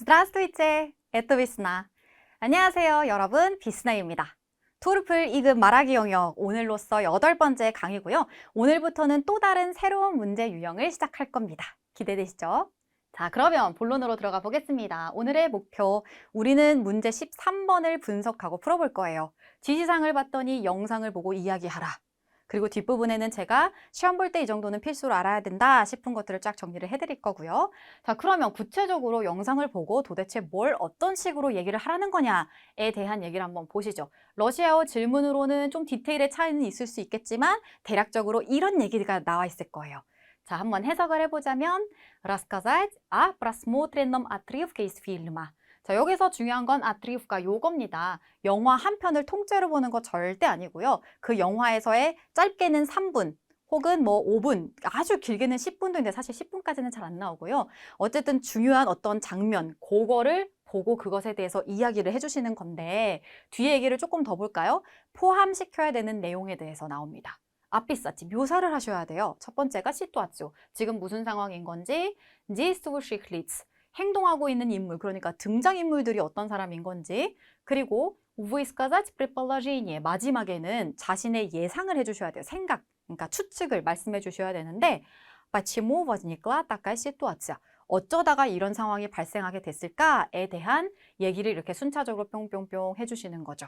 Здравствуйте, это Весна. 안녕하세요, 여러분. 비스나입니다. 토르플 2급 말하기 영역 오늘로써 8번째 강의고요. 오늘부터는 또 다른 새로운 문제 유형을 시작할 겁니다. 기대되시죠? 자, 그러면 본론으로 들어가 보겠습니다. 오늘의 목표, 우리는 문제 13번을 분석하고 풀어볼 거예요. 지시사항을 봤더니 영상을 보고 이야기하라. 그리고 뒷부분에는 제가 시험 볼 때 이 정도는 필수로 알아야 된다 싶은 것들을 쫙 정리를 해드릴 거고요. 자, 그러면 구체적으로 영상을 보고 도대체 뭘 어떤 식으로 얘기를 하라는 거냐에 대한 얘기를 한번 보시죠. 러시아어 질문으로는 좀 디테일의 차이는 있을 수 있겠지만 대략적으로 이런 얘기가 나와 있을 거예요. 자, 한번 해석을 해보자면 Рассказать о просмотренном отрывке из фильма. 자, 여기서 중요한 건 아트리프가 요겁니다. 영화 한 편을 통째로 보는 거 절대 아니고요. 그 영화에서의 짧게는 3분 혹은 뭐 5분, 아주 길게는 10분도 있는데 사실 10분까지는 잘 안 나오고요. 어쨌든 중요한 어떤 장면, 그거를 보고 그것에 대해서 이야기를 해주시는 건데 뒤에 얘기를 조금 더 볼까요? 포함시켜야 되는 내용에 대해서 나옵니다. 아피사치, 묘사를 하셔야 돼요. 첫 번째가 시투아치오, 지금 무슨 상황인 건지, 지스투시클리츠, 행동하고 있는 인물, 그러니까 등장인물들이 어떤 사람인 건지, 그리고 вы сказать предположение, 마지막에는 자신의 예상을 해주셔야 돼요. 생각, 그러니까 추측을 말씀해 주셔야 되는데 почему возникла такая ситуация? 어쩌다가 이런 상황이 발생하게 됐을까에 대한 얘기를 이렇게 순차적으로 뿅뿅뿅 해주시는 거죠.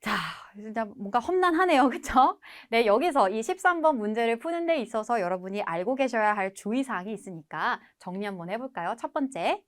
자, 진짜 뭔가 험난하네요. 그쵸? 네, 여기서 이 13번 문제를 푸는 데 있어서 여러분이 알고 계셔야 할 주의사항이 있으니까 정리 한번 해볼까요? 첫 번째,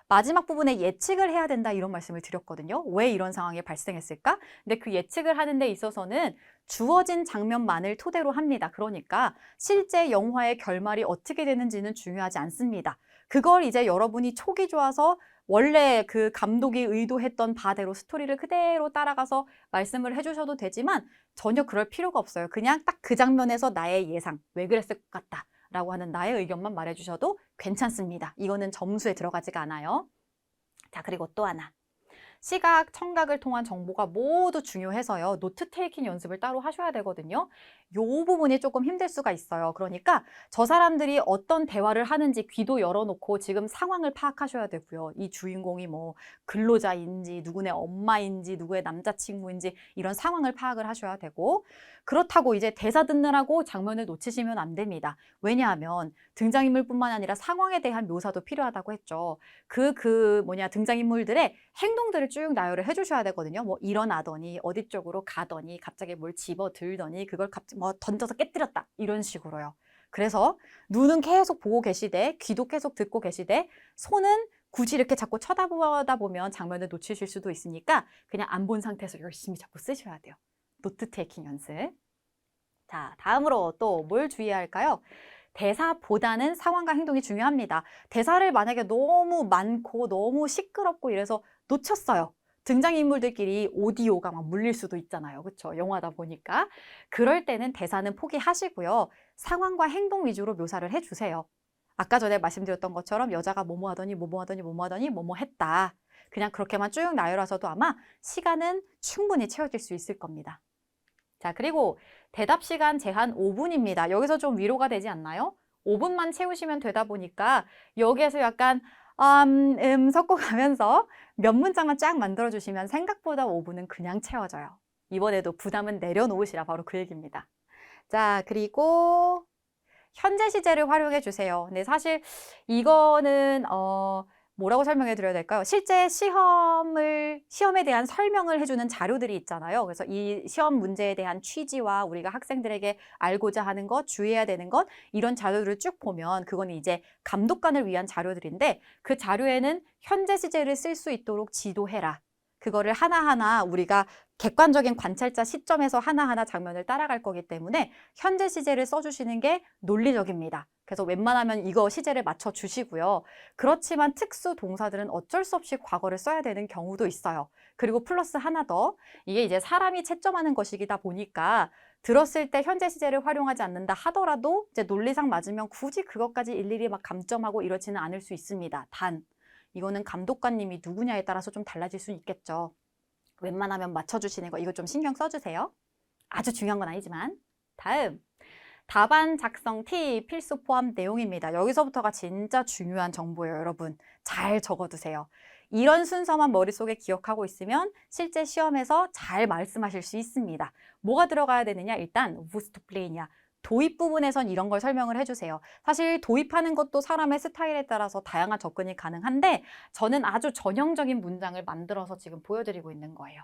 마지막 부분에 예측을 해야 된다 이런 말씀을 드렸거든요. 왜 이런 상황이 발생했을까? 근데 그 예측을 하는 데 있어서는 주어진 장면만을 토대로 합니다. 그러니까 실제 영화의 결말이 어떻게 되는지는 중요하지 않습니다. 그걸 이제 여러분이 촉이 좋아서 원래 그 감독이 의도했던 바대로 스토리를 그대로 따라가서 말씀을 해주셔도 되지만 전혀 그럴 필요가 없어요. 그냥 딱 그 장면에서 나의 예상, 왜 그랬을 것 같다 라고 하는 나의 의견만 말해주셔도 괜찮습니다. 이거는 점수에 들어가지가 않아요. 자, 그리고 또 하나. 시각, 청각을 통한 정보가 모두 중요해서요. 노트 테이킹 연습을 따로 하셔야 되거든요. 요 부분이 조금 힘들 수가 있어요. 그러니까 저 사람들이 어떤 대화를 하는지 귀도 열어놓고 지금 상황을 파악하셔야 되고요. 이 주인공이 뭐 근로자인지 누구네 엄마인지 누구의 남자친구인지 이런 상황을 파악을 하셔야 되고, 그렇다고 이제 대사 듣느라고 장면을 놓치시면 안 됩니다. 왜냐하면 등장인물뿐만 아니라 상황에 대한 묘사도 필요하다고 했죠. 등장인물들의 행동들을 쭉 나열을 해주셔야 되거든요. 뭐 일어나더니 어디 쪽으로 가더니 갑자기 뭘 집어 들더니 그걸 갑자기 뭐 던져서 깨뜨렸다 이런 식으로요. 그래서 눈은 계속 보고 계시되 귀도 계속 듣고 계시되 손은 굳이 이렇게 자꾸 쳐다보다 보면 장면을 놓치실 수도 있으니까 그냥 안 본 상태에서 열심히 자꾸 쓰셔야 돼요. 노트 테이킹 연습. 자, 다음으로 또 뭘 주의해야 할까요? 대사보다는 상황과 행동이 중요합니다. 대사를 만약에 너무 많고 너무 시끄럽고 이래서 놓쳤어요. 등장인물들끼리 오디오가 막 물릴 수도 있잖아요. 그렇죠? 영화다 보니까. 그럴 때는 대사는 포기하시고요. 상황과 행동 위주로 묘사를 해주세요. 아까 전에 말씀드렸던 것처럼 여자가 뭐뭐 하더니 뭐뭐 하더니 뭐뭐 하더니 뭐뭐 했다. 그냥 그렇게만 쭉 나열하셔도 아마 시간은 충분히 채워질 수 있을 겁니다. 자, 그리고 대답 시간 제한 5분입니다. 여기서 좀 위로가 되지 않나요? 5분만 채우시면 되다 보니까 여기에서 약간 섞어가면서 몇 문장만 쫙 만들어주시면 생각보다 5분은 그냥 채워져요. 이번에도 부담은 내려놓으시라, 바로 그 얘기입니다. 자, 그리고 현재 시제를 활용해 주세요. 근데 사실 이거는 뭐라고 설명해 드려야 될까요? 실제 시험에 대한 설명을 해주는 자료들이 있잖아요. 그래서 이 시험 문제에 대한 취지와 우리가 학생들에게 알고자 하는 것, 주의해야 되는 것, 이런 자료들을 쭉 보면 그건 이제 감독관을 위한 자료들인데 그 자료에는 현재 시제를 쓸 수 있도록 지도해라. 그거를 하나하나 우리가 객관적인 관찰자 시점에서 하나하나 장면을 따라갈 거기 때문에 현재 시제를 써주시는 게 논리적입니다. 그래서 웬만하면 이거 시제를 맞춰주시고요. 그렇지만 특수 동사들은 어쩔 수 없이 과거를 써야 되는 경우도 있어요. 그리고 플러스 하나 더, 이게 이제 사람이 채점하는 것이다 보니까 들었을 때 현재 시제를 활용하지 않는다 하더라도 이제 논리상 맞으면 굳이 그것까지 일일이 막 감점하고 이러지는 않을 수 있습니다. 단, 이거는 감독관님이 누구냐에 따라서 좀 달라질 수 있겠죠. 웬만하면 맞춰주시는 거 이거 좀 신경 써주세요. 아주 중요한 건 아니지만. 다음, 답안 작성 팁 필수 포함 내용입니다. 여기서부터가 진짜 중요한 정보예요, 여러분. 잘 적어두세요. 이런 순서만 머릿속에 기억하고 있으면 실제 시험에서 잘 말씀하실 수 있습니다. 뭐가 들어가야 되느냐? 일단 wustplainya. 도입 부분에선 이런 걸 설명을 해주세요. 사실 도입하는 것도 사람의 스타일에 따라서 다양한 접근이 가능한데 저는 아주 전형적인 문장을 만들어서 지금 보여드리고 있는 거예요.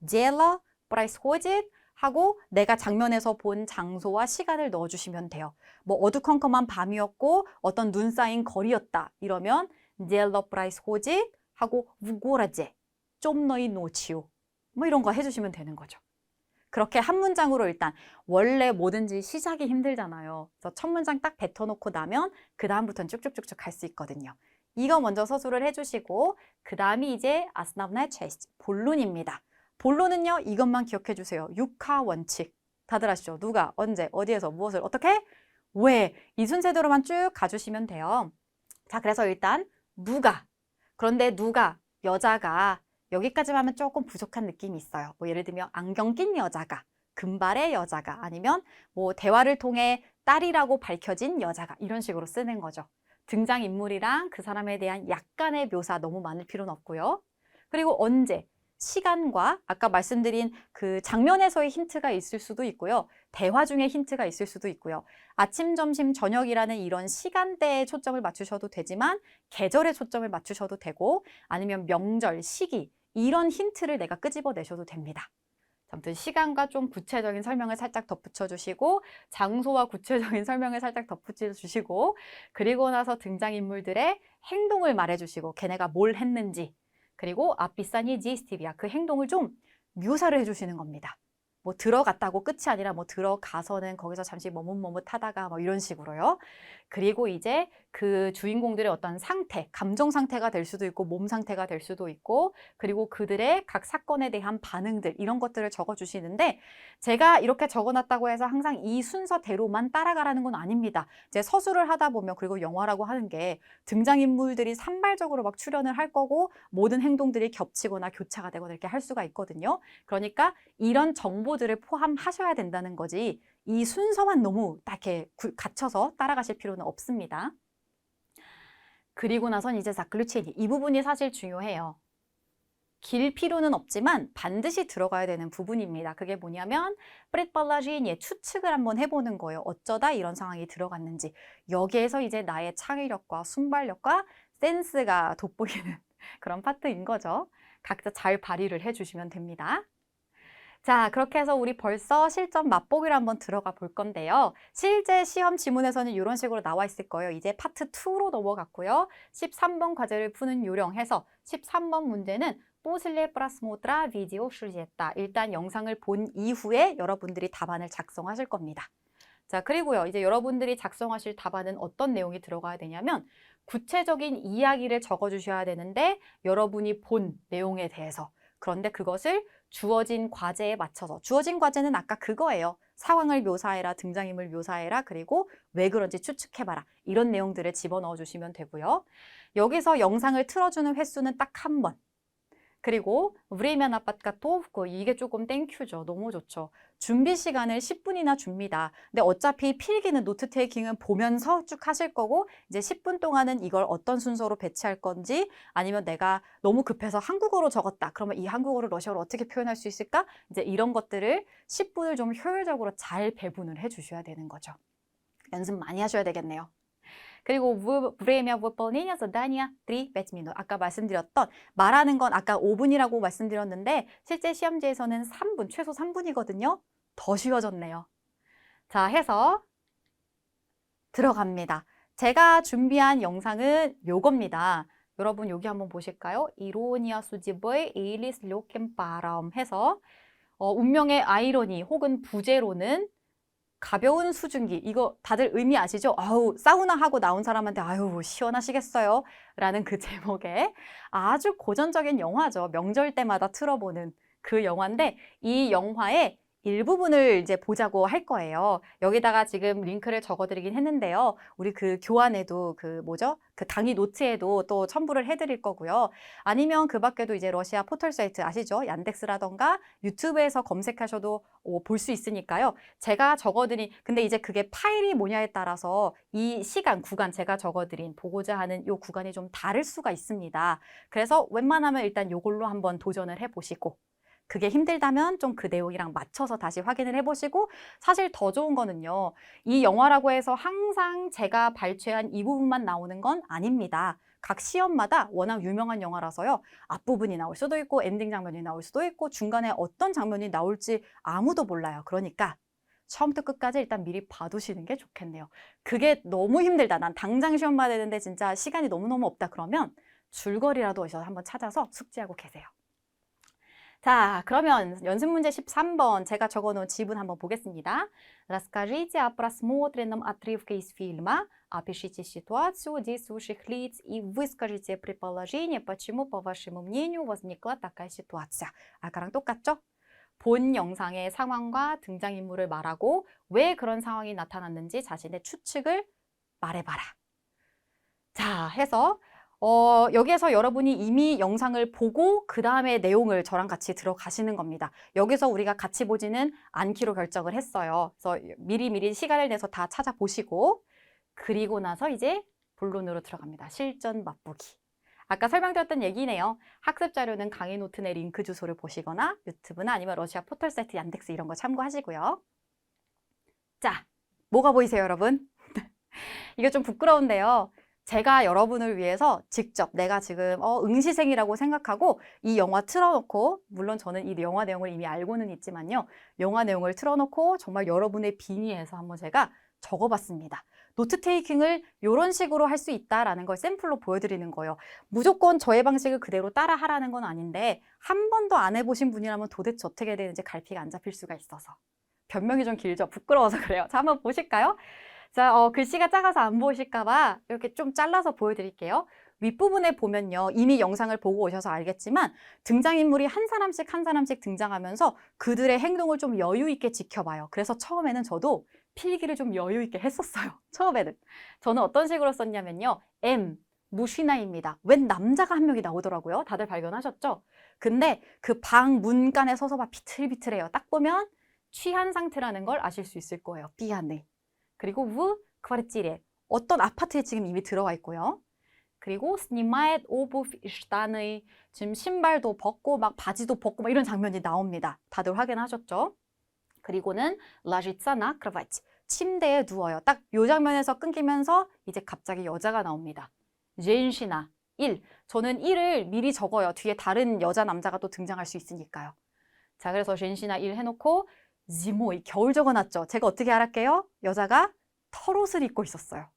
Дело происходит 하고 내가 장면에서 본 장소와 시간을 넣어주시면 돼요. 뭐 어두컴컴한 밤이었고 어떤 눈 쌓인 거리였다 이러면 Дело происходит 하고 в городе темной ночью 뭐 이런 거 해주시면 되는 거죠. 그렇게 한 문장으로 일단 원래 뭐든지 시작이 힘들잖아요. 그래서 첫 문장 딱 뱉어놓고 나면 그 다음부터는 쭉쭉쭉쭉 갈 수 있거든요. 이거 먼저 서술을 해주시고 그 다음이 이제 основная часть, 본론입니다. 본론은요, 이것만 기억해 주세요. 육하 원칙. 다들 아시죠? 누가, 언제, 어디에서, 무엇을, 어떻게, 왜. 이 순서대로만 쭉 가주시면 돼요. 자, 그래서 일단 누가. 그런데 누가, 여자가 여기까지만 하면 조금 부족한 느낌이 있어요. 뭐 예를 들면 안경 낀 여자가, 금발의 여자가, 아니면 뭐 대화를 통해 딸이라고 밝혀진 여자가 이런 식으로 쓰는 거죠. 등장인물이랑 그 사람에 대한 약간의 묘사 너무 많을 필요는 없고요. 그리고 언제, 시간과 아까 말씀드린 그 장면에서의 힌트가 있을 수도 있고요. 대화 중에 힌트가 있을 수도 있고요. 아침, 점심, 저녁이라는 이런 시간대에 초점을 맞추셔도 되지만 계절에 초점을 맞추셔도 되고 아니면 명절, 시기 이런 힌트를 내가 끄집어내셔도 됩니다. 아무튼 시간과 좀 구체적인 설명을 살짝 덧붙여 주시고 장소와 구체적인 설명을 살짝 덧붙여 주시고 그리고 나서 등장인물들의 행동을 말해 주시고 걔네가 뭘 했는지 그리고 앞비싸니 지스티비아 그 행동을 좀 묘사를 해주시는 겁니다. 뭐 들어갔다고 끝이 아니라 뭐 들어가서는 거기서 잠시 머뭇머뭇하다가 뭐 이런 식으로요. 그리고 이제 그 주인공들의 어떤 상태, 감정 상태가 될 수도 있고 몸 상태가 될 수도 있고 그리고 그들의 각 사건에 대한 반응들 이런 것들을 적어주시는데 제가 이렇게 적어놨다고 해서 항상 이 순서대로만 따라가라는 건 아닙니다. 이제 서술을 하다 보면 그리고 영화라고 하는 게 등장인물들이 산발적으로 막 출연을 할 거고 모든 행동들이 겹치거나 교차가 되거나 이렇게 할 수가 있거든요. 그러니까 이런 정보들을 포함하셔야 된다는 거지 이 순서만 너무 딱 이렇게 갇혀서 따라가실 필요는 없습니다. 그리고 나선 이제 자클루치니 이 부분이 사실 중요해요. 길 필요는 없지만 반드시 들어가야 되는 부분입니다. 그게 뭐냐면 предположение 추측을 한번 해보는 거예요. 어쩌다 이런 상황이 들어갔는지. 여기에서 이제 나의 창의력과 순발력과 센스가 돋보이는 그런 파트인 거죠. 각자 잘 발휘를 해주시면 됩니다. 자, 그렇게 해서 우리 벌써 실전 맛보기를 한번 들어가 볼 건데요. 실제 시험 지문에서는 이런 식으로 나와 있을 거예요. 이제 파트 2로 넘어갔고요. 13번 과제를 푸는 요령해서 13번 문제는 после просмотра видео сюжета. 일단 영상을 본 이후에 여러분들이 답안을 작성하실 겁니다. 자, 그리고요. 이제 여러분들이 작성하실 답안은 어떤 내용이 들어가야 되냐면 구체적인 이야기를 적어주셔야 되는데 여러분이 본 내용에 대해서 그런데 그것을 주어진 과제에 맞춰서 주어진 과제는 아까 그거예요. 상황을 묘사해라, 등장인물 묘사해라, 그리고 왜 그런지 추측해봐라. 이런 내용들을 집어넣어 주시면 되고요. 여기서 영상을 틀어주는 횟수는 딱 한 번. 그리고 время на подготовку 이게 조금 땡큐죠. 너무 좋죠. 준비 시간을 10분이나 줍니다. 근데 어차피 필기는 노트 테이킹은 보면서 쭉 하실 거고 이제 10분 동안은 이걸 어떤 순서로 배치할 건지 아니면 내가 너무 급해서 한국어로 적었다. 그러면 이 한국어를 러시아어로 어떻게 표현할 수 있을까? 이제 이런 것들을 10분을 좀 효율적으로 잘 배분을 해 주셔야 되는 거죠. 연습 많이 하셔야 되겠네요. 그리고 время выполнения задания 3-5 минут. 아까 말씀드렸던 말하는 건 아까 5분이라고 말씀드렸는데 실제 시험지에서는 3분, 최소 3분이거든요. 더 쉬워졌네요. 자, 해서 들어갑니다. 제가 준비한 영상은 요겁니다. 여러분 여기 한번 보실까요? 이로니아 수집의 에일리스 로켄바람 해서 운명의 아이러니 혹은 부제로는 가벼운 수증기, 이거 다들 의미 아시죠? 아우, 사우나 하고 나온 사람한테 아유, 시원하시겠어요? 라는 그 제목의 아주 고전적인 영화죠. 명절 때마다 틀어보는 그 영화인데 이 영화에 일부분을 이제 보자고 할 거예요. 여기다가 지금 링크를 적어드리긴 했는데요. 우리 그 교환에도 그 뭐죠? 그 강의 노트에도 또 첨부를 해드릴 거고요. 아니면 그 밖에도 이제 러시아 포털 사이트 아시죠? 얀덱스라던가 유튜브에서 검색하셔도 볼 수 있으니까요. 제가 적어드린, 근데 이제 그게 파일이 뭐냐에 따라서 이 시간, 구간 제가 적어드린 보고자 하는 요 구간이 좀 다를 수가 있습니다. 그래서 웬만하면 일단 요걸로 한번 도전을 해보시고 그게 힘들다면 좀 그 내용이랑 맞춰서 다시 확인을 해보시고 사실 더 좋은 거는요. 이 영화라고 해서 항상 제가 발췌한 이 부분만 나오는 건 아닙니다. 각 시험마다 워낙 유명한 영화라서요. 앞부분이 나올 수도 있고 엔딩 장면이 나올 수도 있고 중간에 어떤 장면이 나올지 아무도 몰라요. 그러니까 처음부터 끝까지 일단 미리 봐두시는 게 좋겠네요. 그게 너무 힘들다. 난 당장 시험 봐야 되는데 진짜 시간이 너무너무 없다. 그러면 줄거리라도 어디서 한번 찾아서 숙지하고 계세요. 자, 그러면 연습 문제 13번 제가 적어놓은 지문 한번 보겠습니다. Расскажите о просмотренном отрывке из фильма, опишите ситуацию действующих лиц и выскажите предположение, почему, по вашему мнению, возникла такая ситуация. 아까랑 똑같죠? 본 영상의 상황과 등장인물을 말하고 왜 그런 상황이 나타났는지 자신의 추측을 말해봐라. 자, 해서 여기에서 여러분이 이미 영상을 보고 그 다음에 내용을 저랑 같이 들어가시는 겁니다. 여기서 우리가 같이 보지는 않기로 결정을 했어요. 그래서 미리미리 시간을 내서 다 찾아보시고 그리고 나서 이제 본론으로 들어갑니다. 실전 맛보기. 아까 설명드렸던 얘기네요. 학습 자료는 강의 노트 내 링크 주소를 보시거나 유튜브나 아니면 러시아 포털 사이트 얀덱스 이런 거 참고하시고요. 자, 뭐가 보이세요, 여러분? 이게 좀 부끄러운데요. 제가 여러분을 위해서 직접 내가 지금 응시생이라고 생각하고 이 영화 틀어놓고 물론 저는 이 영화 내용을 이미 알고는 있지만요. 영화 내용을 틀어놓고 정말 여러분의 빙의해서 한번 제가 적어봤습니다. 노트 테이킹을 이런 식으로 할 수 있다라는 걸 샘플로 보여드리는 거예요. 무조건 저의 방식을 그대로 따라 하라는 건 아닌데 한 번도 안 해보신 분이라면 도대체 어떻게 되는지 갈피가 안 잡힐 수가 있어서. 변명이 좀 길죠? 부끄러워서 그래요. 자, 한번 보실까요? 자, 글씨가 작아서 안 보이실까 봐 이렇게 좀 잘라서 보여드릴게요. 윗부분에 보면요. 이미 영상을 보고 오셔서 알겠지만 등장인물이 한 사람씩 한 사람씩 등장하면서 그들의 행동을 좀 여유 있게 지켜봐요. 그래서 처음에는 저도 필기를 좀 여유 있게 했었어요. 처음에는. 저는 어떤 식으로 썼냐면요. 무시나입니다. 웬 남자가 한 명이 나오더라고요. 다들 발견하셨죠? 근데 그 방 문간에 서서 막 비틀비틀해요. 딱 보면 취한 상태라는 걸 아실 수 있을 거예요. 삐안네. 그리고 우 쿼르찌레 어떤 아파트에 지금 이미 들어와 있고요. 그리고 스니마엣 오브 штаны 지금 신발도 벗고 막 바지도 벗고 막 이런 장면이 나옵니다. 다들 확인하셨죠? 그리고는 라지ца 나 кровать 침대에 누워요. 딱 이 장면에서 끊기면서 이제 갑자기 여자가 나옵니다. 젠시나 1. 저는 1을 미리 적어요. 뒤에 다른 여자 남자가 또 등장할 수 있으니까요. 자, 그래서 젠시나 1 해놓고 지모이 겨울 적어놨죠. 제가 어떻게 알았게요? 여자가 털옷을 입고 있었어요.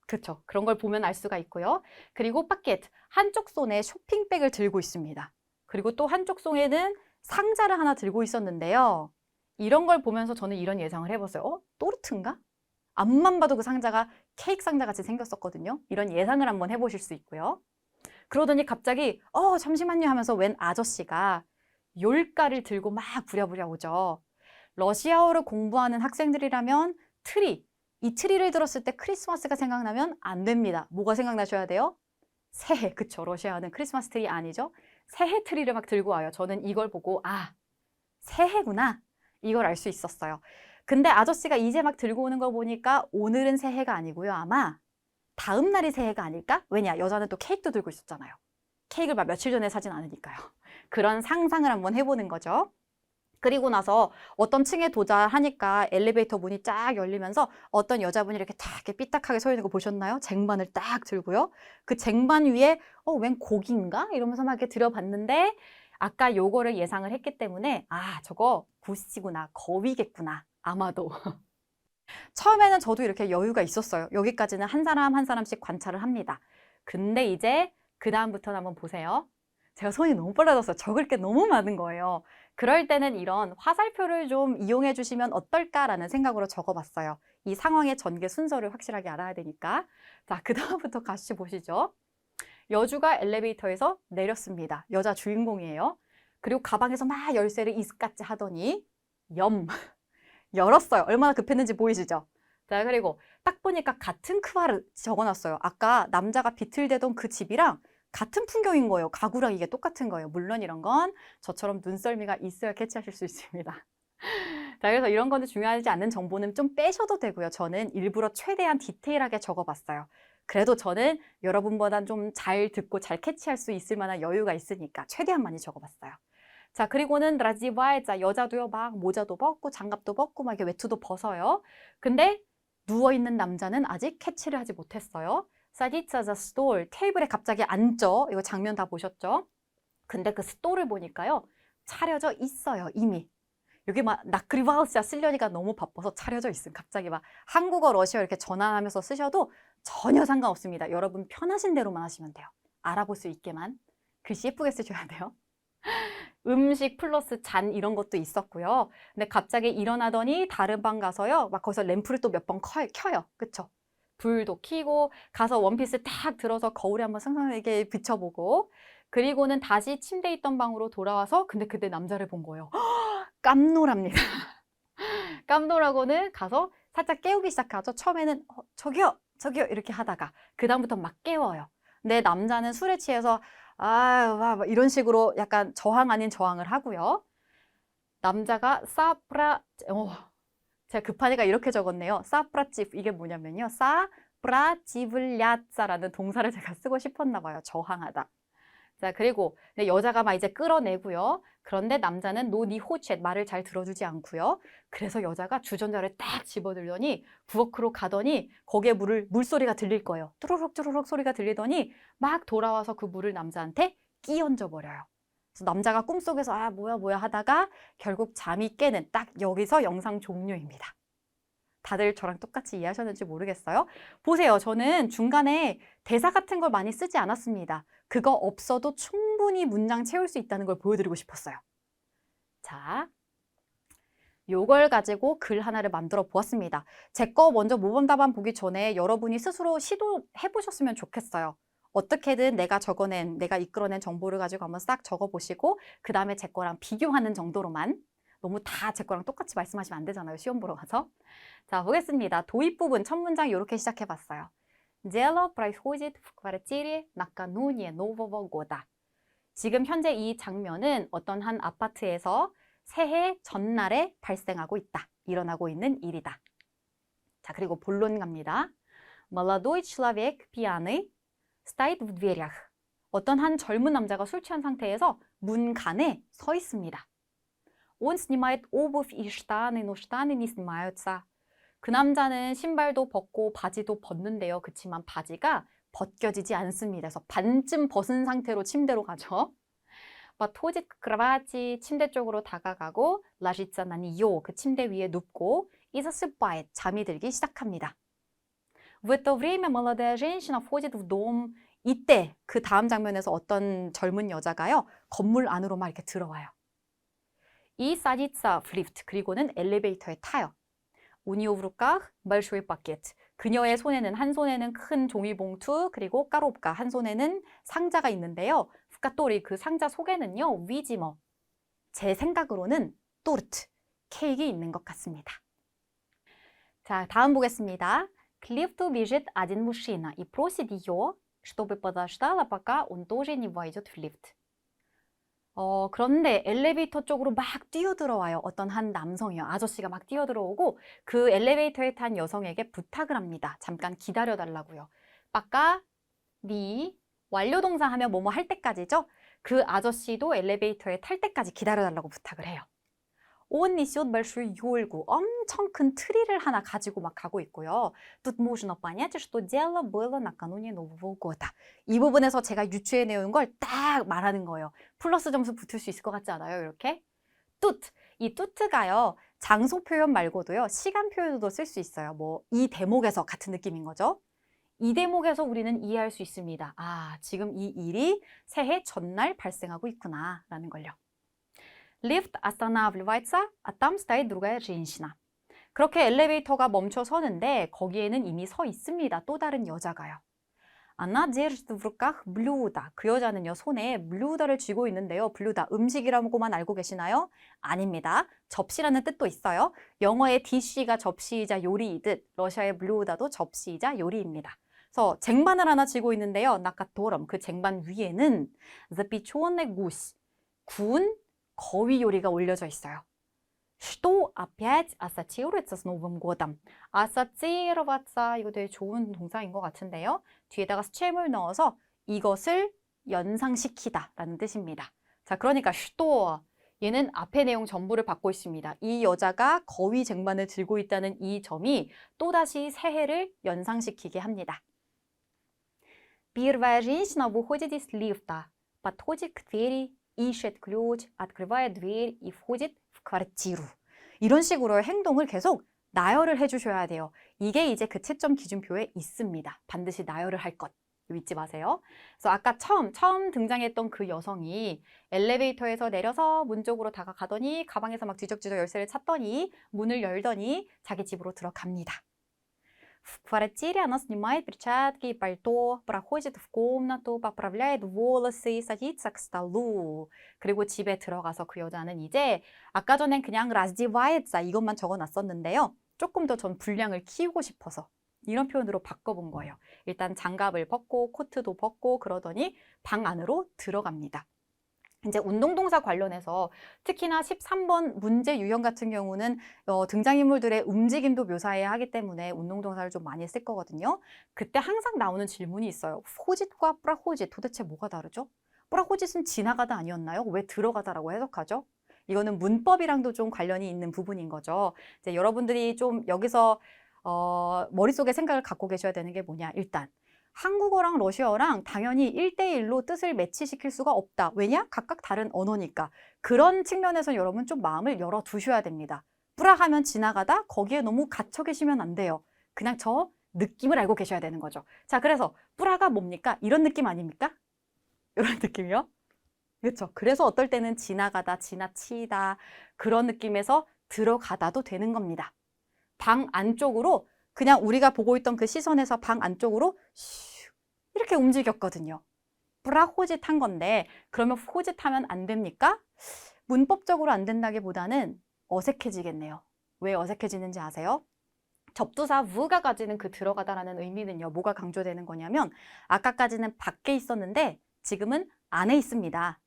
그렇죠. 그런 걸 보면 알 수가 있고요. 그리고 파켓 한쪽 손에 쇼핑백을 들고 있습니다. 그리고 또 한쪽 손에는 상자를 하나 들고 있었는데요. 이런 걸 보면서 저는 이런 예상을 해봤어요. 또르트인가? 앞만 봐도 그 상자가 케이크 상자 같이 생겼었거든요. 이런 예상을 한번 해보실 수 있고요. 그러더니 갑자기 잠시만요 하면서 웬 아저씨가 욜가를 들고 막 부랴부랴 오죠. 러시아어를 공부하는 학생들이라면 이 트리를 들었을 때 크리스마스가 생각나면 안 됩니다. 뭐가 생각나셔야 돼요? 새해, 그쵸. 러시아어는 크리스마스 트리 아니죠? 새해 트리를 막 들고 와요. 저는 이걸 보고 새해구나. 이걸 알 수 있었어요. 근데 아저씨가 이제 막 들고 오는 걸 보니까 오늘은 새해가 아니고요. 아마 다음 날이 새해가 아닐까? 왜냐? 여자는 또 케이크도 들고 있었잖아요. 케이크를 막 며칠 전에 사진 않으니까요. 그런 상상을 한번 해보는 거죠. 그리고 나서 어떤 층에 도달하니까 엘리베이터 문이 쫙 열리면서 어떤 여자분이 이렇게 딱 이렇게 삐딱하게 서 있는 거 보셨나요? 쟁반을 딱 들고요. 그 쟁반 위에 웬 고기인가? 이러면서 막 이렇게 들여봤는데 아까 요거를 예상을 했기 때문에 저거 구씨구나, 거위겠구나, 아마도. 처음에는 저도 이렇게 여유가 있었어요. 여기까지는 한 사람 한 사람씩 관찰을 합니다. 근데 이제 그 다음부터는 한번 보세요. 제가 손이 너무 빨라졌어요. 적을 게 너무 많은 거예요. 그럴 때는 이런 화살표를 좀 이용해 주시면 어떨까라는 생각으로 적어봤어요. 이 상황의 전개 순서를 확실하게 알아야 되니까. 자, 그 다음부터 같이 보시죠. 여주가 엘리베이터에서 내렸습니다. 여자 주인공이에요. 그리고 가방에서 막 열쇠를 이스까지 하더니 염. 열었어요. 얼마나 급했는지 보이시죠? 자, 그리고 딱 보니까 같은 크바를 적어놨어요. 아까 남자가 비틀대던 그 집이랑 같은 풍경인 거예요. 가구랑 이게 똑같은 거예요. 물론 이런 건 저처럼 눈썰미가 있어야 캐치하실 수 있습니다. 자, 그래서 이런 건데 중요하지 않는 정보는 좀 빼셔도 되고요. 저는 일부러 최대한 디테일하게 적어봤어요. 그래도 저는 여러분보단 좀 잘 듣고 잘 캐치할 수 있을 만한 여유가 있으니까 최대한 많이 적어봤어요. 자, 그리고는 라지바에자 여자도요. 막 모자도 벗고 장갑도 벗고 막 이렇게 외투도 벗어요. 근데 누워있는 남자는 아직 캐치를 하지 못했어요. 사디차자 스톨 테이블에 갑자기 앉죠. 이거 장면 다 보셨죠? 근데 그 스톨을 보니까요. 차려져 있어요. 이미. 여기 막 나크리바우스야 쓰려니까 너무 바빠서 차려져 있음. 갑자기 막 한국어, 러시아 이렇게 전환하면서 쓰셔도 전혀 상관없습니다. 여러분 편하신 대로만 하시면 돼요. 알아볼 수 있게만. 글씨 예쁘게 쓰셔야 돼요. 음식 플러스 잔 이런 것도 있었고요. 근데 갑자기 일어나더니 다른 방 가서요. 막 거기서 램프를 또 몇 번 켜요. 그쵸? 불도 켜고 가서 원피스 딱 들어서 거울에 한번 상상하게 비춰보고 그리고는 다시 침대에 있던 방으로 돌아와서 근데 그때 남자를 본 거예요. 깜놀합니다. 깜놀하고는 가서 살짝 깨우기 시작하죠. 처음에는 저기요, 저기요 이렇게 하다가 그 다음부터 막 깨워요. 근데 남자는 술에 취해서 와, 이런 식으로 약간 저항 아닌 저항을 하고요. 남자가 제가 급하니까 이렇게 적었네요. 사프라집 이게 뭐냐면요. 사프라지블랴짜라는 동사를 제가 쓰고 싶었나 봐요. 저항하다. 자, 그리고 여자가 막 이제 끌어내고요. 그런데 남자는 노니 호챗 말을 잘 들어주지 않고요. 그래서 여자가 주전자를 딱 집어들더니 부엌으로 가더니 거기에 물소리가 들릴 거예요. 뚜루룩 뚜루룩 소리가 들리더니 막 돌아와서 그 물을 남자한테 끼얹어 버려요. 그래서 남자가 꿈속에서 뭐야 하다가 결국 잠이 깨는 딱 여기서 영상 종료입니다. 다들 저랑 똑같이 이해하셨는지 모르겠어요. 보세요. 저는 중간에 대사 같은 걸 많이 쓰지 않았습니다. 그거 없어도 충분히 문장 채울 수 있다는 걸 보여드리고 싶었어요. 자, 요걸 가지고 글 하나를 만들어 보았습니다. 제 거 먼저 모범 답안 보기 전에 여러분이 스스로 시도해 보셨으면 좋겠어요. 어떻게든 내가 이끌어낸 정보를 가지고 한번 싹 적어보시고 그 다음에 제 거랑 비교하는 정도로만 너무 다 제 거랑 똑같이 말씀하시면 안 되잖아요. 시험 보러 가서. 자, 보겠습니다. 도입 부분 첫 문장 이렇게 시작해봤어요. Дело происходит в квартире накануне Нового года. 지금 현재 이 장면은 어떤 한 아파트에서 새해 전날에 발생하고 있다. 일어나고 있는 일이다. 자, 그리고 본론 갑니다. Молодой человек пьяный стоит в дверях. 어떤 한 젊은 남자가 술 취한 상태에서 문간에 서 있습니다. Он снимает обувь и штаны, но штаны не снимаются. 그 남자는 신발도 벗고 바지도 벗는데요. 그치만 바지가 벗겨지지 않습니다. 그래서 반쯤 벗은 상태로 침대로 가죠. 토짓 크라바치 침대 쪽으로 다가가고 라지짜 나니요 그 침대 위에 눕고 이사스바에 잠이 들기 시작합니다. В это время молодая женщина входит в дом. 이때 그 다음 장면에서 어떤 젊은 여자가요. 건물 안으로 막 이렇게 들어와요. 이 사디차 в лифт 그리고는 엘리베이터에 타요. У нее в руках большой пакет. 그녀의 손에는 한 손에는 큰 종이봉투 그리고 까롭까 한 손에는 상자가 있는데요. 후카토리 그 상자 속에는요. 위지머. 제 생각으로는 또르트 케이크 있는 것 같습니다. 자, 다음 보겠습니다. К лифту бежит один мужчина и просит ее, чтобы подождала, пока он тоже не войдет в лифт. 그런데 엘리베이터 쪽으로 막 뛰어들어와요. 어떤 한 남성이요. 아저씨가 막 뛰어들어오고 그 엘리베이터에 탄 여성에게 부탁을 합니다. 잠깐 기다려달라고요. 빠까, 니, 완료동사 하면 뭐뭐 할 때까지죠. 그 아저씨도 엘리베이터에 탈 때까지 기다려달라고 부탁을 해요. Он несет большую елку. 엄청 큰 트리를 하나 가지고 막 가고 있고요. Тут можно понять, что дело было накануне Нового года. 이 부분에서 제가 유추해내온 걸 딱 말하는 거예요. 플러스 점수 붙을 수 있을 것 같지 않아요? 이렇게. 뚜트. 이 뚜트가요. 장소 표현 말고도요. 시간 표현으로도 쓸 수 있어요. 뭐 이 대목에서 같은 느낌인 거죠. 이 대목에서 우리는 이해할 수 있습니다. 지금 이 일이 새해 전날 발생하고 있구나 라는 걸요. Lift останавливается, а там стоит другая женщина. 그렇게 엘리베이터가 멈춰 서는데 거기에는 이미 서 있습니다. 또 다른 여자가요. Она держит в руках блюдо. 그 여자는요, 손에 블ю더를 쥐고 있는데요. 블ю더, 음식이라고만 알고 계시나요? 아닙니다. 접시라는 뜻도 있어요. 영어의 디쉬가 접시이자 요리이듯 러시아의 블ю더도 접시이자 요리입니다. 그래서 쟁반을 하나 쥐고 있는데요. 나카토럼, 그 쟁반 위에는 запеченный гусь, 구운 거위 요리가 올려져 있어요. Что опять ассоциируется с Новым годом? 아사치ироваться 이거 되게 좋은 동사인 것 같은데요. 뒤에다가 수채물 넣어서 이것을 연상시키다 라는 뜻입니다. 자, 그러니까 что 얘는 앞의 내용 전부를 받고 있습니다. 이 여자가 거위 쟁반을 들고 있다는 이 점이 또다시 새해를 연상시키게 합니다. Первая женщина выходит из лифта, подходит к двери, ищет ключ, открывает дверь и входит в квартиру. 이런 식으로 행동을 계속 나열을 해주셔야 돼요. 이게 이제 그 채점 기준표에 있습니다. 반드시 나열을 할 것. 잊지 마세요. 그래서 아까 처음 등장했던 그 여성이 엘리베이터에서 내려서 문 쪽으로 다가가더니 가방에서 막 뒤적뒤적 열쇠를 찾더니 문을 열더니 자기 집으로 들어갑니다. В квартире она снимает перчатки и пальто, проходит в комнату, поправляет волосы, садится к столу. 그리고 집에 들어가서 그 여자는 이제 아까 전엔 그냥 раздевается 이것만 적어놨었는데요. 조금 더 전 분량을 키우고 싶어서 이런 표현으로 바꿔본 거예요. 일단 장갑을 벗고 코트도 벗고 그러더니 방 안으로 들어갑니다. 이제 운동동사 관련해서 특히나 13번 문제 유형 같은 경우는 등장인물들의 움직임도 묘사해야 하기 때문에 운동동사를 좀 많이 쓸 거거든요. 그때 항상 나오는 질문이 있어요. 호짓과 프라호짓 도대체 뭐가 다르죠? 프라호짓은 지나가다 아니었나요? 왜 들어가다라고 해석하죠? 이거는 문법이랑도 좀 관련이 있는 부분인 거죠. 이제 여러분들이 좀 여기서 머릿속에 생각을 갖고 계셔야 되는 게 뭐냐. 일단 한국어랑 러시아어랑 당연히 1대1로 뜻을 매치시킬 수가 없다. 왜냐? 각각 다른 언어니까. 그런 측면에서 여러분 좀 마음을 열어두셔야 됩니다. 뿌라 하면 지나가다 거기에 너무 갇혀 계시면 안 돼요. 그냥 저 느낌을 알고 계셔야 되는 거죠. 자, 그래서 뿌라가 뭡니까? 이런 느낌 아닙니까? 이런 느낌이요? 그렇죠. 그래서 어떨 때는 지나가다, 지나치다 그런 느낌에서 들어가다도 되는 겁니다. 방 안쪽으로 그냥 우리가 보고 있던 그 시선에서 방 안쪽으로 슉 이렇게 움직였거든요. 브라호짓 한 건데 그러면 호짓하면 안 됩니까? 문법적으로 안 된다기보다는 어색해지겠네요. 왜 어색해지는지 아세요? 접두사 우가 가지는 그 들어가다라는 의미는요. 뭐가 강조되는 거냐면 아까까지는 밖에 있었는데 지금은 안에 있습니다.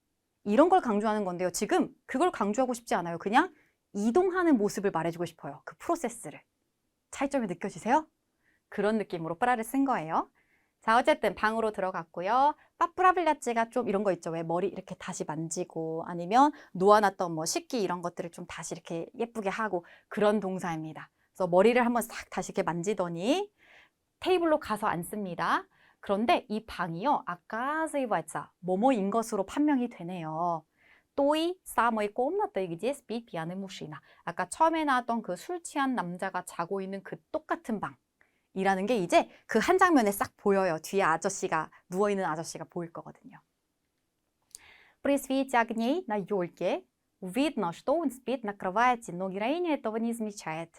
이런 걸 강조하는 건데요. 지금 그걸 강조하고 싶지 않아요. 그냥 이동하는 모습을 말해주고 싶어요. 그 프로세스를. 차이점이 느껴지세요? 그런 느낌으로 프라를 쓴 거예요. 자, 어쨌든 방으로 들어갔고요. 빠프라빌라찌가 좀 이런 거 있죠. 왜 머리 이렇게 다시 만지고 아니면 놓아놨던 뭐 식기 이런 것들을 좀 다시 이렇게 예쁘게 하고 그런 동사입니다. 그래서 머리를 한번 싹 다시 이렇게 만지더니 테이블로 가서 앉습니다. 그런데 이 방이요. оказывается 뭐뭐인 것으로 판명이 되네요. 또이 самой комнаты, где спит пьяный мужчина. 아까 처음에 나왔던 그 술 취한 남자가 자고 있는 그 똑같은 방이라는 게 이제 그 한 장면에 싹 보여요. 뒤에 아저씨가 누워있는 아저씨가 보일 거거든요. При свете огней на ёльке видно, что он спит на кровати, но героиня этого не замечает.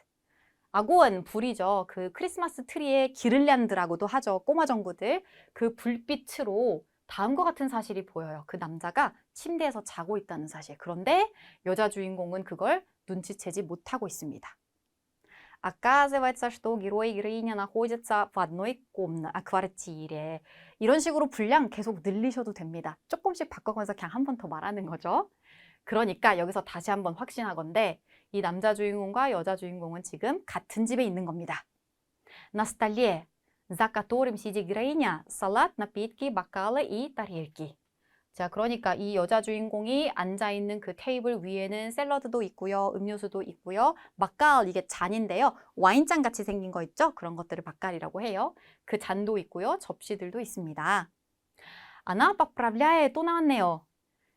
아고원 불이죠. 그 크리스마스 트리의 기를란드라고도 하죠. 꼬마 전구들. 그 불빛으로 다음과 같은 사실이 보여요. 그 남자가 침대에서 자고 있다는 사실. 그런데 여자 주인공은 그걸 눈치채지 못하고 있습니다. Оказывается, что герой и героиня находятся в одной квартире. 이런 식으로 분량 계속 늘리셔도 됩니다. 조금씩 바꿔가면서 그냥 한 번 더 말하는 거죠. 그러니까 여기서 다시 한번 확신하건대 이 남자 주인공과 여자 주인공은 지금 같은 집에 있는 겁니다. На столе, за которым сидит героиня, салат, напитки, бокалы и тарелки. 자, 그러니까 이 여자 주인공이 앉아있는 그 테이블 위에는 샐러드도 있고요. 음료수도 있고요. 바칼, 이게 잔인데요. 와인잔 같이 생긴 거 있죠? 그런 것들을 바칼이라고 해요. 그 잔도 있고요. 접시들도 있습니다. Она поправляет, 또 나왔네요.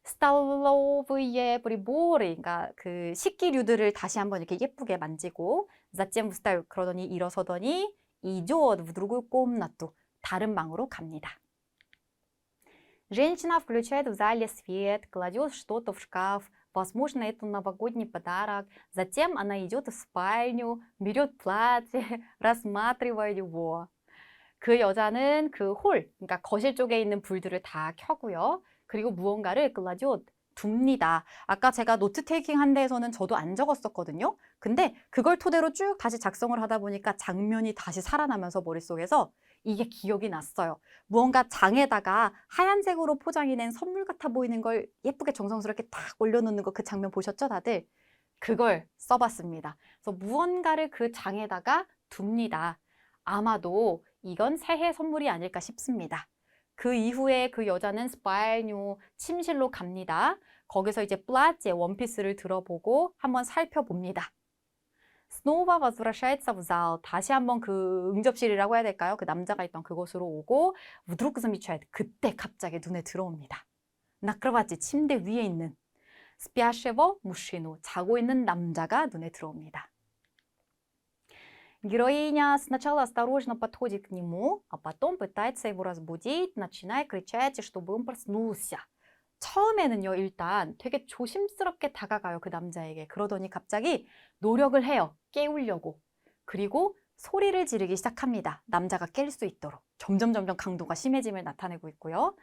столовые приборы, 그러니까 그 식기류들을 다시 한번 이렇게 예쁘게 만지고 затем встает, 그러더니 일어서더니 идет в другую комнату, 다른 방으로 갑니다. Женщина включает в зале свет, кладет что-то в шкаф, возможно, это новогодний подарок. Затем она идет в спальню, берет платье, рассматривает его. 그 여자는 그 홀, 그러니까 거실 쪽에 있는 불들을 다 켜고요. 그리고 무언가를 글라디오 둡니다. 아까 제가 노트 테이킹 한 데에서는 저도 안 적었었거든요. 근데 그걸 토대로 쭉 다시 작성을 하다 보니까 장면이 다시 살아나면서 머릿속에서 이게 기억이 났어요. 무언가 장에다가 하얀색으로 포장이 된 선물 같아 보이는 걸 예쁘게 정성스럽게 딱 올려놓는 거 그 장면 보셨죠, 다들? 그걸 써봤습니다. 그래서 무언가를 그 장에다가 둡니다. 아마도 이건 새해 선물이 아닐까 싶습니다. 그 이후에 그 여자는 스파이뉴 침실로 갑니다. 거기서 이제 플라제 원피스를 들어보고 한번 살펴봅니다. 스노우바 возвращается в зал. 다시 한번 그 응접실이라고 해야 될까요? 그 남자가 있던 그곳으로 오고 вдруг замечает. 그때 갑자기 눈에 들어옵니다. 나 кровати 침대 위에 있는 спящего мужчину, 자고 있는 남자가 눈에 들어옵니다. Героиня сначала осторожно подходит к нему, а потом пытается его разбудить, начиная кричать, чтобы он проснулся. 처음에는요, 일단 되게 조심스럽게 다가가요, 그 남자에게. 그러더니 갑자기 노력을 해요, 깨우려고. 그리고 소리를 지르기 시작합니다. 남자가 깰 수 있도록. 점점 강도가 심해짐을 나타내고 있고요.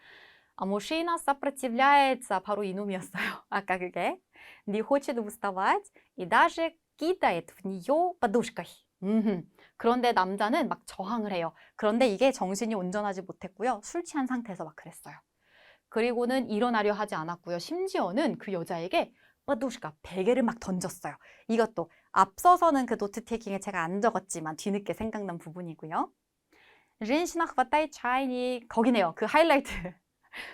Мужчина сопротивляется, 바로 이놈이었어요. 아까 그게. Не хочет вставать и даже кидает в нее подушкой. 그런데 남자는 막 저항을 해요. 그런데 이게 정신이 온전하지 못했고요. 술 취한 상태에서 막 그랬어요. 그리고는 일어나려 하지 않았고요. 심지어는 그 여자에게 빠두시가 베개를 막 던졌어요. 이것도 앞서서는 그 노트 테이킹에 제가 안 적었지만 뒤늦게 생각난 부분이고요. женщина хватает чайник, 거기네요. 그 하이라이트.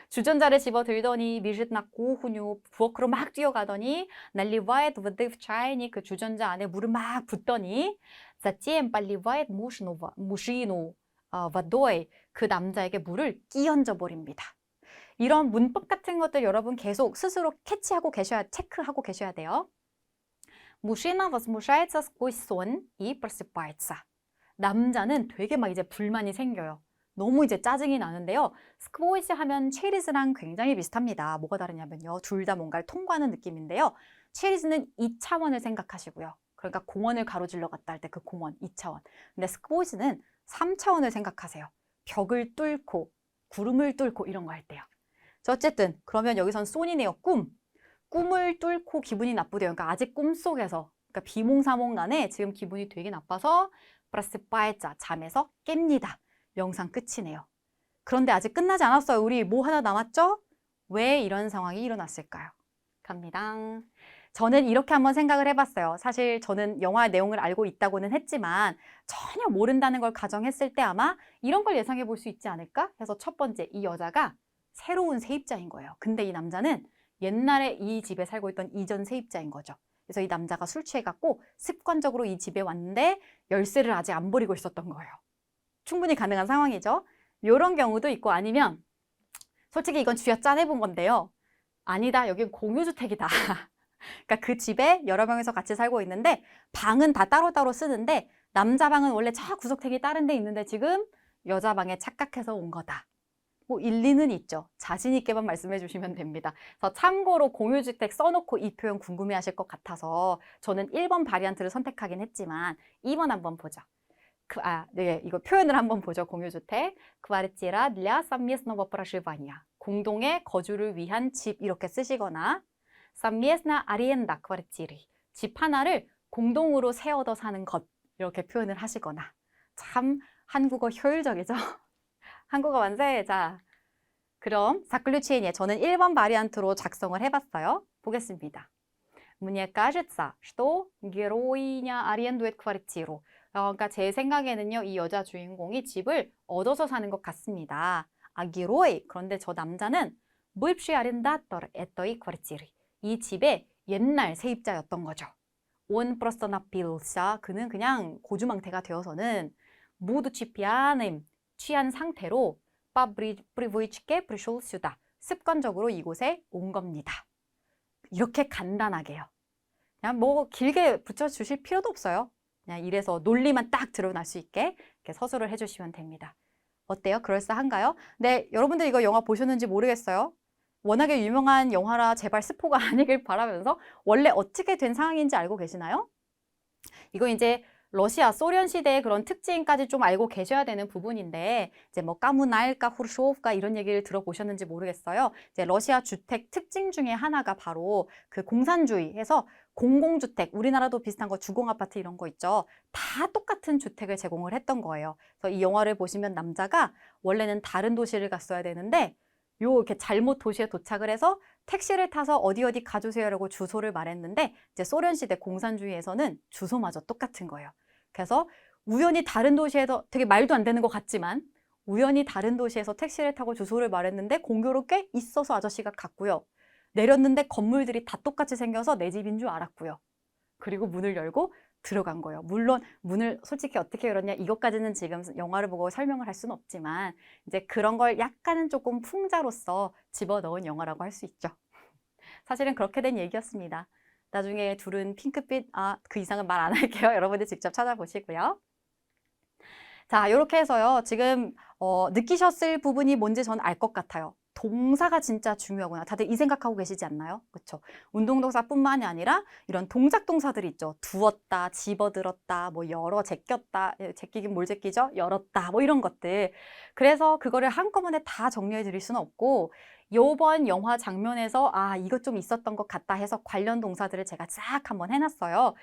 주전자를 집어들더니 бежит на кухню, 부엌으로 막 뛰어가더니 наливает воды в чайник, 그 주전자 안에 물을 막 붓더니 затем поливает мужчину водой, 그 남자에게 물을 끼얹어 버립니다. 이런 문법 같은 것들 여러분 계속 스스로 체크하고 계셔야 돼요. Мужчина возмущается сквозь сон и просыпается. 남자는 되게 막 이제 불만이 생겨요. 너무 이제 짜증이 나는데요. 스크보이스 하면 체리즈랑 굉장히 비슷합니다. 뭐가 다르냐면요. 둘 다 뭔가를 통과하는 느낌인데요. 체리즈는 2차원을 생각하시고요. 그러니까 공원을 가로질러 갔다 할 때 그 공원 2차원. 근데 스크보이스는 3차원을 생각하세요. 벽을 뚫고 구름을 뚫고 이런 거 할 때요. 어쨌든 그러면 여기선 쏜이네요. 꿈을 뚫고 기분이 나쁘대요. 그러니까 아직 꿈속에서 그러니까 비몽사몽간에 지금 기분이 되게 나빠서 플러스 빠에자 잠에서 깹니다. 영상 끝이네요. 그런데 아직 끝나지 않았어요. 우리 뭐 하나 남았죠? 왜 이런 상황이 일어났을까요? 갑니다. 저는 이렇게 한번 생각을 해봤어요. 사실 저는 영화 내용을 알고 있다고는 했지만 전혀 모른다는 걸 가정했을 때 아마 이런 걸 예상해 볼 수 있지 않을까? 해서 첫 번째, 이 여자가 새로운 세입자인 거예요. 근데 이 남자는 옛날에 이 집에 살고 있던 이전 세입자인 거죠. 그래서 이 남자가 술 취해갖고 습관적으로 이 집에 왔는데 열쇠를 아직 안 버리고 있었던 거예요. 충분히 가능한 상황이죠. 이런 경우도 있고 아니면 솔직히 이건 쥐어 짜내본 건데요. 아니다, 여긴 공유주택이다. 그러니까 그 집에 여러 명이서 같이 살고 있는데 방은 다 따로따로 쓰는데 남자 방은 원래 저 구석탱이 다른 데 있는데 지금 여자 방에 착각해서 온 거다. 뭐 일리는 있죠. 자신 있게만 말씀해 주시면 됩니다. 그래서 참고로 공유주택 써놓고 이 표현 궁금해하실 것 같아서 저는 1번 바리안트를 선택하긴 했지만 2번 한번 보죠. 네, 이거 표현을 한번 보죠. 공유주택. Квартира для совместного проживания. 공동의 거주를 위한 집 이렇게 쓰시거나 совместная аренда квартиры. 집 하나를 공동으로 세워서 사는 것 이렇게 표현을 하시거나 참 한국어 효율적이죠. 한국어 만세. 자, 그럼 заключение 저는 1번 바리안트로 작성을 해봤어요. 보겠습니다. Мне кажется, что героиня арендует квартиру. 그러니까 제 생각에는요, 이 여자 주인공이 집을 얻어서 사는 것 같습니다. герой. 그런데 저 남자는 бывший арендатор этой квартиры. 이 집의 옛날 세입자였던 거죠. Он просто напился. 그는 그냥 고주망태가 되어서는 будучи пьяным, 취한 상태로 по привычке пришел сюда. 습관적으로 이곳에 온 겁니다. 이렇게 간단하게요. 그냥 뭐 길게 붙여주실 필요도 없어요. 그냥 이래서 논리만 딱 드러날 수 있게 이렇게 서술을 해주시면 됩니다. 어때요? 그럴싸한가요? 네, 여러분들 이거 영화 보셨는지 모르겠어요. 워낙에 유명한 영화라 제발 스포가 아니길 바라면서 원래 어떻게 된 상황인지 알고 계시나요? 이거 이제 러시아, 소련 시대의 그런 특징까지 좀 알고 계셔야 되는 부분인데 이제 뭐 까무나일까, 후르쇼프가 이런 얘기를 들어보셨는지 모르겠어요. 이제 러시아 주택 특징 중에 하나가 바로 그 공산주의해서 공공주택, 우리나라도 비슷한 거 주공아파트 이런 거 있죠. 다 똑같은 주택을 제공을 했던 거예요. 그래서 이 영화를 보시면 남자가 원래는 다른 도시를 갔어야 되는데 이렇게 잘못 도시에 도착을 해서 택시를 타서 어디 어디 가주세요라고 주소를 말했는데 이제 소련 시대 공산주의에서는 주소마저 똑같은 거예요. 그래서 우연히 다른 도시에서 되게 말도 안 되는 것 같지만 우연히 다른 도시에서 택시를 타고 주소를 말했는데 공교로 꽤 있어서 아저씨가 갔고요. 내렸는데 건물들이 다 똑같이 생겨서 내 집인 줄 알았고요. 그리고 문을 열고 들어간 거예요. 물론 문을 솔직히 어떻게 열었냐 이것까지는 지금 영화를 보고 설명을 할 수는 없지만 이제 그런 걸 약간은 조금 풍자로서 집어넣은 영화라고 할 수 있죠. 사실은 그렇게 된 얘기였습니다. 나중에 둘은 핑크빛, 그 이상은 말 안 할게요. 여러분들 직접 찾아보시고요. 자, 이렇게 해서요. 지금 느끼셨을 부분이 뭔지 저는 알 것 같아요. 동사가 진짜 중요하구나. 다들 이 생각하고 계시지 않나요? 그렇죠? 운동동사뿐만이 아니라 이런 동작 동사들이 있죠. 두었다, 집어들었다, 뭐 열어, 제꼈다, 제끼긴 뭘 제끼죠? 열었다, 뭐 이런 것들. 그래서 그거를 한꺼번에 다 정리해 드릴 수는 없고 요번 영화 장면에서 이것 좀 있었던 것 같다 해서 관련 동사들을 제가 쫙 한번 해놨어요.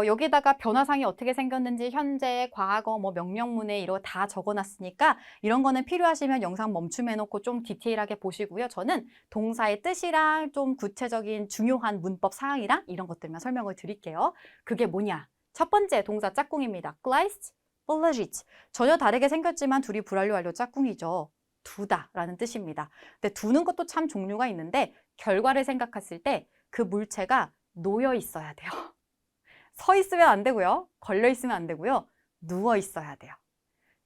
여기다가 변화상이 어떻게 생겼는지 현재, 과거, 뭐 명령문에 이런 거 다 적어놨으니까 이런 거는 필요하시면 영상 멈춤해놓고 좀 디테일하게 보시고요. 저는 동사의 뜻이랑 좀 구체적인 중요한 문법 사항이랑 이런 것들만 설명을 드릴게요. 그게 뭐냐? 첫 번째 동사 짝꿍입니다. класть, положить. 전혀 다르게 생겼지만 둘이 불완료 완료 짝꿍이죠. 두다라는 뜻입니다. 근데 두는 것도 참 종류가 있는데 결과를 생각했을 때 그 물체가 놓여 있어야 돼요. 서 있으면 안 되고요. 걸려 있으면 안 되고요. 누워 있어야 돼요.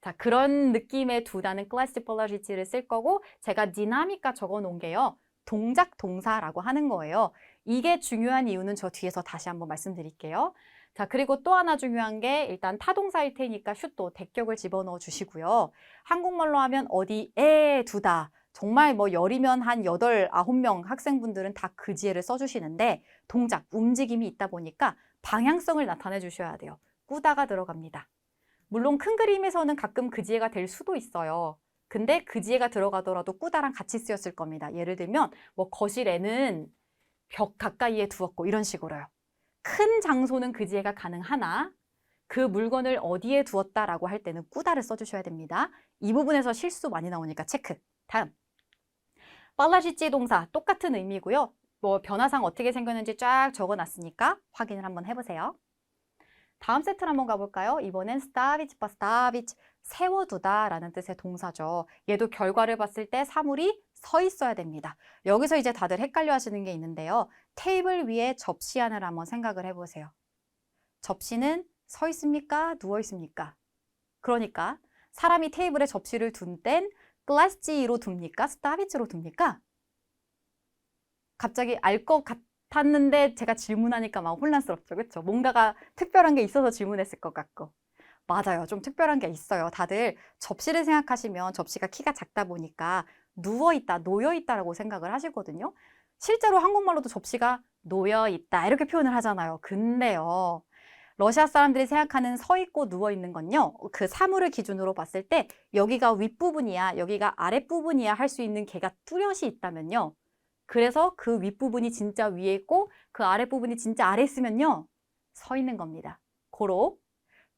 자, 그런 느낌의 두다는 클래식 폴라리티를 쓸 거고 제가 디나미카 적어 놓은 게요. 동작 동사라고 하는 거예요. 이게 중요한 이유는 저 뒤에서 다시 한번 말씀드릴게요. 자, 그리고 또 하나 중요한 게 일단 타동사일 테니까 슛도 대격을 집어넣어 주시고요. 한국말로 하면 어디에 두다. 정말 뭐 열이면 한 8, 9명 학생분들은 다 그지혜를 써주시는데 동작, 움직임이 있다 보니까 방향성을 나타내 주셔야 돼요. 꾸다가 들어갑니다. 물론 큰 그림에서는 가끔 그지혜가 될 수도 있어요. 근데 그지혜가 들어가더라도 꾸다랑 같이 쓰였을 겁니다. 예를 들면 뭐 거실에는 벽 가까이에 두었고 이런 식으로요. 큰 장소는 그지혜가 가능하나 그 물건을 어디에 두었다라고 할 때는 꾸다를 써주셔야 됩니다. 이 부분에서 실수 많이 나오니까 체크. 다음. 빨라지지 동사 똑같은 의미고요. 뭐 변화상 어떻게 생겼는지 쫙 적어놨으니까 확인을 한번 해보세요. 다음 세트를 한번 가볼까요? 이번엔 스타비치 스타비치 세워두다 라는 뜻의 동사죠. 얘도 결과를 봤을 때 사물이 서 있어야 됩니다. 여기서 이제 다들 헷갈려 하시는 게 있는데요. 테이블 위에 접시 하나를 한번 생각을 해보세요. 접시는 서 있습니까? 누워 있습니까? 그러니까 사람이 테이블에 접시를 둔 땐 클래스지로 둡니까? 스타비치로 둡니까? 갑자기 알 것 같았는데 제가 질문하니까 막 혼란스럽죠. 그렇죠? 뭔가가 특별한 게 있어서 질문했을 것 같고. 맞아요. 좀 특별한 게 있어요. 다들 접시를 생각하시면 접시가 키가 작다 보니까 누워있다, 놓여있다라고 생각을 하시거든요. 실제로 한국말로도 접시가 놓여있다 이렇게 표현을 하잖아요. 근데요. 러시아 사람들이 생각하는 서 있고 누워 있는 건요. 그 사물을 기준으로 봤을 때 여기가 윗부분이야, 여기가 아랫부분이야 할 수 있는 개가 뚜렷이 있다면요. 그래서 그 윗부분이 진짜 위에 있고 그 아랫부분이 진짜 아래에 있으면요. 서 있는 겁니다. 고로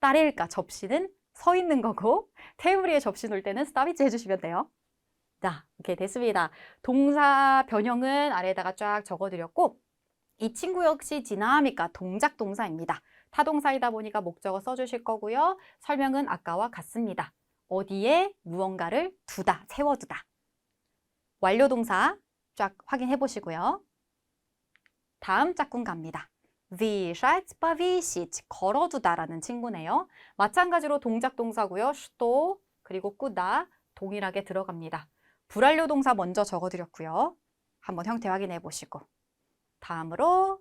딸일까 접시는 서 있는 거고 테이블 위에 접시 놓을 때는 스타비치 해주시면 돼요. 자, 이렇게 됐습니다. 동사 변형은 아래에다가 쫙 적어드렸고 이 친구 역시 디나미카 동작 동사입니다. 타동사이다 보니까 목적어 써주실 거고요. 설명은 아까와 같습니다. 어디에 무언가를 두다, 세워두다. 완료 동사 쫙 확인해 보시고요. 다음 짝꿍 갑니다. Вешать, повесить, 걸어두다라는 친구네요. 마찬가지로 동작 동사고요. 슈도 그리고 꾸다 동일하게 들어갑니다. 불완료 동사 먼저 적어드렸고요. 한번 형태 확인해 보시고 다음으로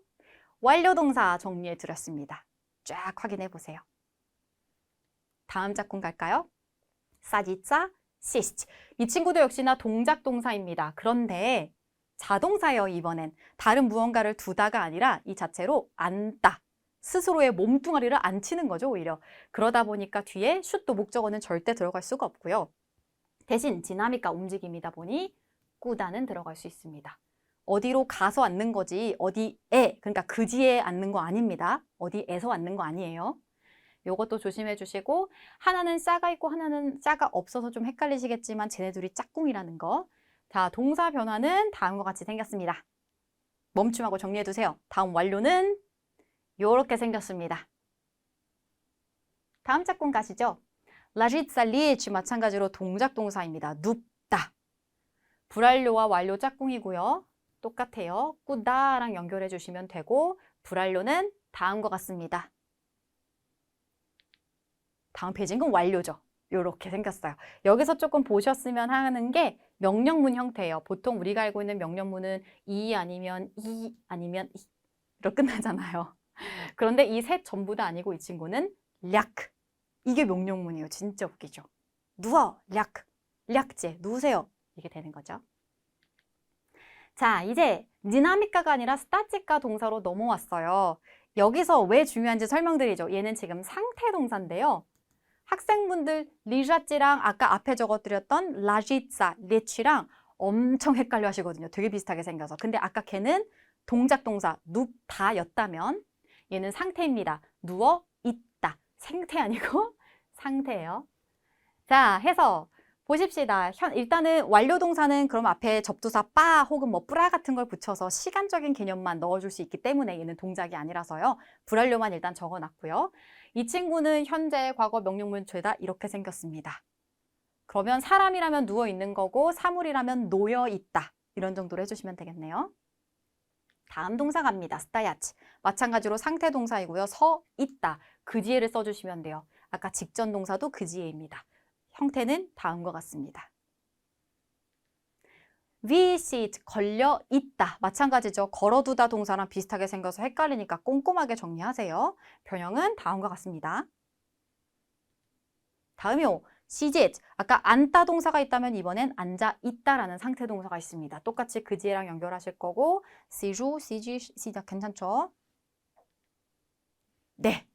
완료 동사 정리해 드렸습니다. 쫙 확인해 보세요. 다음 짝꿍 갈까요? 사지짜, 시스트. 이 친구도 역시나 동작 동사입니다. 그런데 자동사예요, 이번엔. 다른 무언가를 두다가 아니라 이 자체로 앉다, 스스로의 몸뚱아리를 안 치는 거죠, 오히려. 그러다 보니까 뒤에 슛도 목적어는 절대 들어갈 수가 없고요. 대신 디나믹과 움직임이다 보니 꾸다는 들어갈 수 있습니다. 어디로 가서 앉는 거지 어디에, 그러니까 그지에 앉는 거 아닙니다. 어디에서 앉는 거 아니에요. 요것도 조심해 주시고 하나는 싸가 있고 하나는 싸가 없어서 좀 헷갈리시겠지만 쟤네 둘이 짝꿍이라는 거. 자, 동사 변화는 다음과 같이 생겼습니다. 멈춤하고 정리해 두세요. 다음 완료는 요렇게 생겼습니다. 다음 짝꿍 가시죠. 라짓 살리치 마찬가지로 동작 동사입니다. 눕다. 불완료와 완료 짝꿍이고요. 똑같아요. 꾸다랑 연결해 주시면 되고 불완료는 다음과 같습니다. 다음 페이지는 완료죠. 이렇게 생겼어요. 여기서 조금 보셨으면 하는 게 명령문 형태예요. 보통 우리가 알고 있는 명령문은 이 아니면 이로 끝나잖아요. 그런데 이 셋 전부 다 아니고 이 친구는 략. 이게 명령문이에요. 진짜 웃기죠. 누워, 략. 략제, 누우세요. 이게 되는 거죠. 자, 이제 디나미카가 아니라 스타티카 동사로 넘어왔어요. 여기서 왜 중요한지 설명드리죠. 얘는 지금 상태 동사인데요. 학생분들 리자찌랑 아까 앞에 적어드렸던 라지짜, 레치랑 엄청 헷갈려 하시거든요. 되게 비슷하게 생겨서. 근데 아까 걔는 동작 동사 눕다였다면 얘는 상태입니다. 누워 있다. 생태 아니고 상태예요. 자, 해서 보십시다. 일단은 완료 동사는 그럼 앞에 접두사 빠 혹은 뭐 뿌라 같은 걸 붙여서 시간적인 개념만 넣어줄 수 있기 때문에 얘는 동작이 아니라서요. 불완료만 일단 적어놨고요. 이 친구는 현재, 과거, 명령문 죄다 이렇게 생겼습니다. 그러면 사람이라면 누워 있는 거고 사물이라면 놓여 있다. 이런 정도로 해주시면 되겠네요. 다음 동사 갑니다. 스타야치. 마찬가지로 상태 동사이고요. 서 있다. 그지에를 써주시면 돼요. 아까 직전 동사도 그지에입니다. 형태는 다음과 같습니다. V-sit, 걸려 있다. 마찬가지죠. 걸어두다 동사랑 비슷하게 생겨서 헷갈리니까 꼼꼼하게 정리하세요. 변형은 다음과 같습니다. 다음이요. sit. 아까 앉다 동사가 있다면 이번엔 앉아 있다라는 상태 동사가 있습니다. 똑같이 그지에랑 연결하실 거고 시주, 시지, 시다 괜찮죠? 네.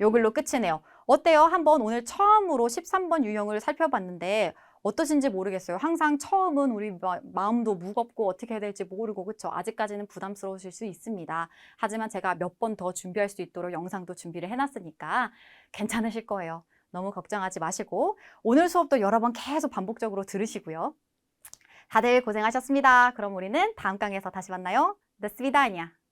요 글로 끝이네요. 어때요? 한번 오늘 처음으로 13번 유형을 살펴봤는데 어떠신지 모르겠어요. 항상 처음은 우리 마음도 무겁고 어떻게 해야 될지 모르고 그쵸? 아직까지는 부담스러우실 수 있습니다. 하지만 제가 몇 번 더 준비할 수 있도록 영상도 준비를 해놨으니까 괜찮으실 거예요. 너무 걱정하지 마시고 오늘 수업도 여러 번 계속 반복적으로 들으시고요. 다들 고생하셨습니다. 그럼 우리는 다음 강의에서 다시 만나요. До свидания.